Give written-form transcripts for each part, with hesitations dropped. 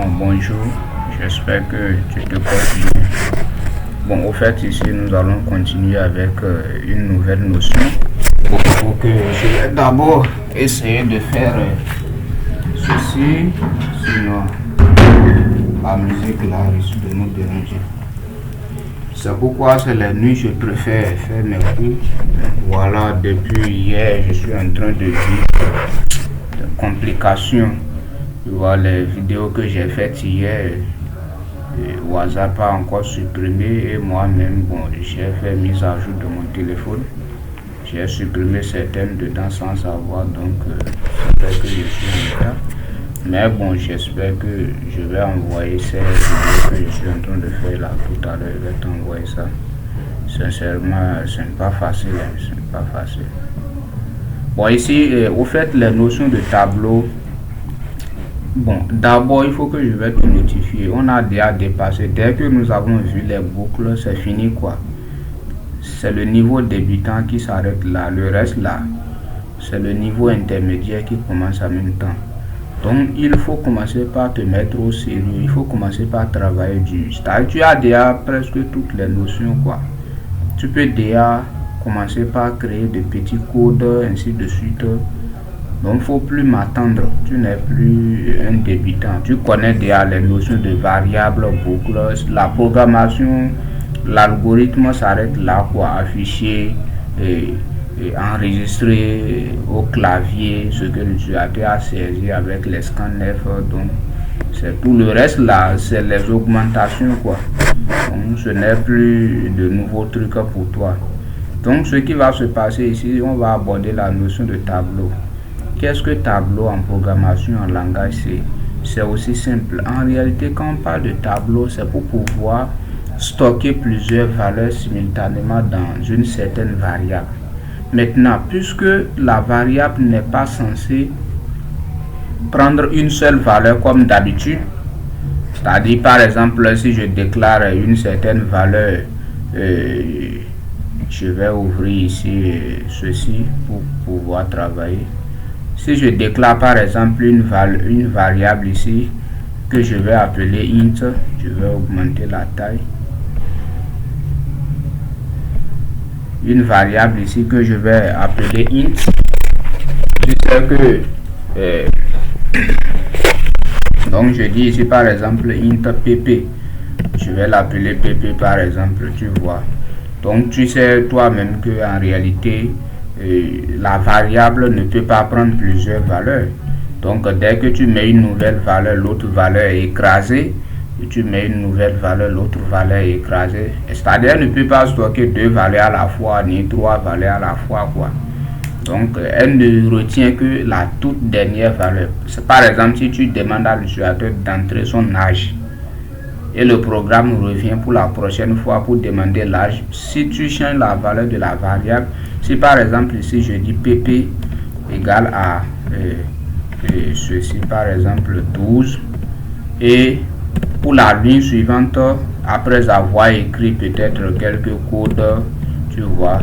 Bonjour, j'espère que tu te portes bien. Au fait, ici, nous allons continuer avec une nouvelle notion. Pour que je vais d'abord essayer de faire ceci, sinon la musique là risque de nous déranger. C'est pourquoi c'est la nuit je préfère faire mes cours. Voilà, depuis hier, je suis en train de vivre des complications. Tu vois, les vidéos que j'ai faites hier, WhatsApp a encore supprimé et moi-même, j'ai fait mise à jour de mon téléphone. J'ai supprimé certaines dedans sans savoir, donc j'espère que je suis en retard. Mais j'espère que je vais envoyer ces vidéos que je suis en train de faire là tout à l'heure. Je vais t'envoyer ça. Sincèrement, ce n'est pas facile. C'est pas facile. Ici, au fait, les notions de tableau. D'abord, il faut que je vais te notifier. On a déjà dépassé. Dès que nous avons vu les boucles, c'est fini quoi. C'est le niveau débutant qui s'arrête là. Le reste là, c'est le niveau intermédiaire qui commence en même temps. Donc, il faut commencer par te mettre au sérieux. Il faut commencer par travailler dur. C'est-à-dire, tu as déjà presque toutes les notions quoi. Tu peux déjà commencer par créer de petits codes, ainsi de suite. Donc, il ne faut plus m'attendre. Tu n'es plus un débutant. Tu connais déjà les notions de variables, boucles, la programmation, l'algorithme s'arrête là quoi. Afficher et enregistrer au clavier ce que l'utilisateur a saisi avec les scanners. Donc, c'est tout le reste là, c'est les augmentations quoi. Donc, ce n'est plus de nouveaux trucs pour toi. Donc, ce qui va se passer ici, on va aborder la notion de tableau. Qu'est-ce que tableau en programmation en langage C? C'est aussi simple. En réalité, quand on parle de tableau, c'est pour pouvoir stocker plusieurs valeurs simultanément dans une certaine variable. Maintenant, puisque la variable n'est pas censée prendre une seule valeur comme d'habitude, c'est-à-dire par exemple, si je déclare une certaine valeur, je vais ouvrir ici ceci pour pouvoir travailler. Si je déclare par exemple une variable ici que je vais appeler int, je vais augmenter la taille. Une variable ici que je vais appeler int, tu sais que donc je dis ici par exemple int pp, je vais l'appeler pp par exemple, tu vois. Donc tu sais toi-même que en réalité la variable ne peut pas prendre plusieurs valeurs. Donc dès que tu mets une nouvelle valeur, l'autre valeur est écrasée. Et tu mets une nouvelle valeur, l'autre valeur est écrasée. C'est-à-dire elle ne peut pas stocker deux valeurs à la fois, ni trois valeurs à la fois quoi. Donc elle ne retient que la toute dernière valeur. Par exemple, si tu demandes à l'utilisateur d'entrer son âge et le programme revient pour la prochaine fois pour demander l'âge, si tu changes la valeur de la variable, si par exemple ici je dis pp égale à ceci par exemple 12, et pour la ligne suivante, après avoir écrit peut-être quelques codes, tu vois,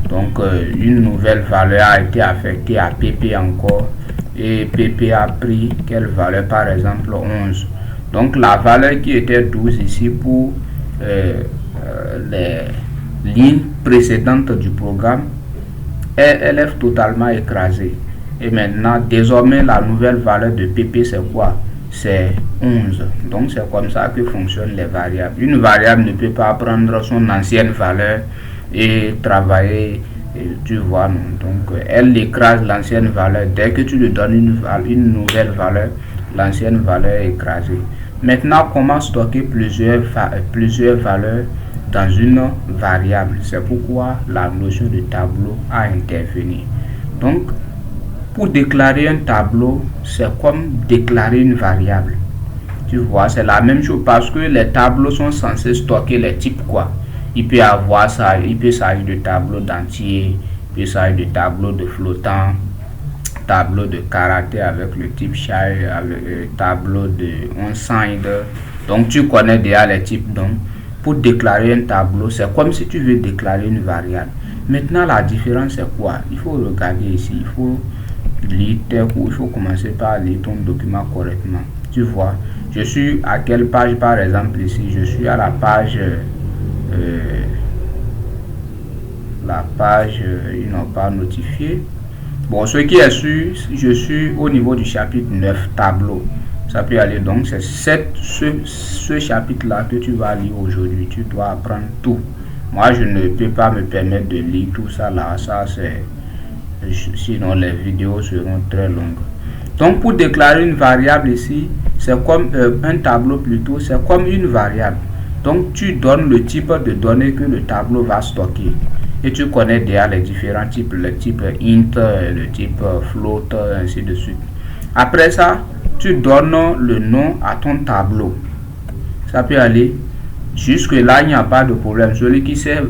donc une nouvelle valeur a été affectée à pp encore, et pp a pris quelle valeur, par exemple 11. Donc la valeur qui était 12 ici pour les lignes précédentes du programme, elle est totalement écrasée. Et maintenant, désormais, la nouvelle valeur de pp c'est quoi? C'est 11. Donc c'est comme ça que fonctionnent les variables. Une variable ne peut pas prendre son ancienne valeur et travailler, tu vois, non. Donc elle écrase l'ancienne valeur. Dès que tu lui donnes une nouvelle valeur, l'ancienne valeur est écrasée. Maintenant, comment stocker plusieurs valeurs dans une variable? C'est pourquoi la notion de tableau a intervenu. Donc, pour déclarer un tableau, c'est comme déclarer une variable. Tu vois, c'est la même chose parce que les tableaux sont censés stocker les types quoi. Il peut avoir ça, il peut s'agir de tableau d'entier, il peut s'agir de tableau de flottant, tableau de caractère avec le type child, avec tableau de unsigned. Donc tu connais déjà les types. Donc pour déclarer un tableau, c'est comme si tu veux déclarer une variable. Maintenant la différence c'est quoi? Il faut regarder ici, il faut lire tes cours, il faut commencer par lire ton document correctement. Tu vois, je suis à quelle page par exemple ici? Je suis à la page ils n'ont pas notifié. Bon, ce qui est sûr, je suis au niveau du chapitre 9, tableau. Ça peut aller, donc c'est ce chapitre-là que tu vas lire aujourd'hui. Tu dois apprendre tout. Moi, je ne peux pas me permettre de lire tout ça là. Ça, c'est... Sinon, les vidéos seront très longues. Donc, pour déclarer une variable ici, c'est comme un tableau plutôt, c'est comme une variable. Donc, tu donnes le type de données que le tableau va stocker. Et tu connais déjà les différents types, le type int, le type float, ainsi de suite. Après ça, tu donnes le nom à ton tableau. Ça peut aller. Jusque-là, il n'y a pas de problème. Celui qui s'est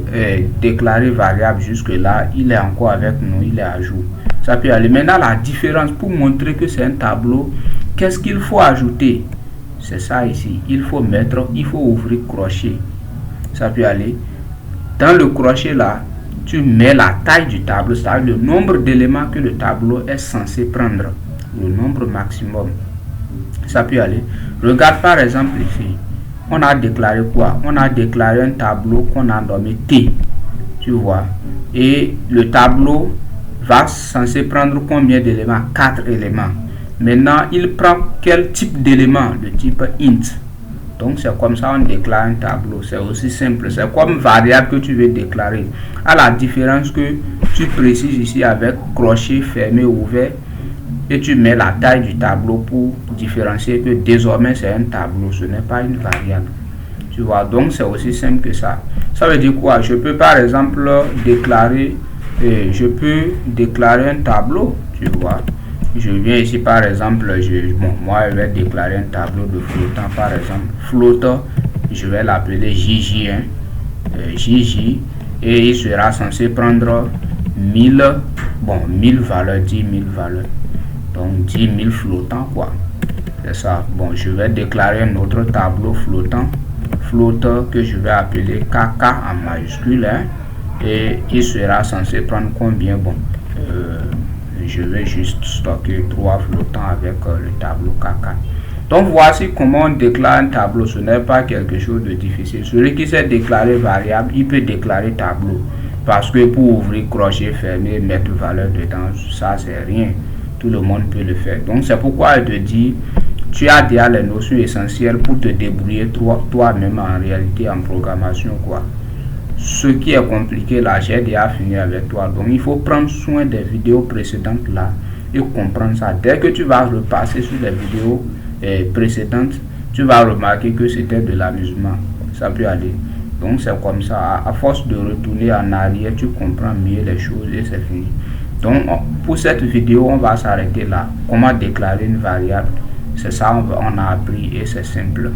déclaré variable jusque-là, il est encore avec nous, il est à jour. Ça peut aller. Maintenant, la différence pour montrer que c'est un tableau, qu'est-ce qu'il faut ajouter? C'est ça ici. Il faut ouvrir crochet. Ça peut aller. Dans le crochet là, tu mets la taille du tableau, c'est-à-dire le nombre d'éléments que le tableau est censé prendre. Le nombre maximum. Ça peut aller. Regarde par exemple ici. On a déclaré quoi? On a déclaré un tableau qu'on a nommé T. Tu vois. Et le tableau va censé prendre combien d'éléments? 4 éléments. Maintenant, il prend quel type d'élément? Le type int. Donc, c'est comme ça on déclare un tableau. C'est aussi simple. C'est comme variable que tu veux déclarer. À la différence que tu précises ici avec crochet fermé ouvert. Et tu mets la taille du tableau pour différencier que désormais c'est un tableau, ce n'est pas une variable. Tu vois, donc c'est aussi simple que ça. Ça veut dire quoi? Je peux par exemple déclarer, un tableau, tu vois. Je viens ici par exemple, moi je vais déclarer un tableau de flottant par exemple. Flottant, je vais l'appeler JJ, JJ, et il sera censé prendre 1000 valeurs, 10 000 valeurs. Donc 10 000 flottants quoi. C'est ça. Bon, je vais déclarer un autre tableau flottant que je vais appeler KK en majuscule. Et il sera censé prendre combien? Bon, je vais juste stocker 3 flottants avec le tableau KK. Donc voici comment on déclare un tableau. Ce n'est pas quelque chose de difficile. Celui qui s'est déclaré variable, il peut déclarer tableau. Parce que pour ouvrir crochet fermé, mettre valeur dedans, ça c'est rien. Tout le monde peut le faire. Donc c'est pourquoi je te dis, tu as déjà les notions essentielles pour te débrouiller toi-même en réalité en programmation quoi. Ce qui est compliqué là, j'ai déjà fini avec toi. Donc il faut prendre soin des vidéos précédentes là et comprendre ça. Dès que tu vas repasser sur les vidéos précédentes, tu vas remarquer que c'était de l'amusement. Ça peut aller. Donc c'est comme ça. À force de retourner en arrière, tu comprends mieux les choses et c'est fini. Donc pour cette vidéo, on va s'arrêter là. Comment déclarer une variable? C'est ça, on a appris et c'est simple.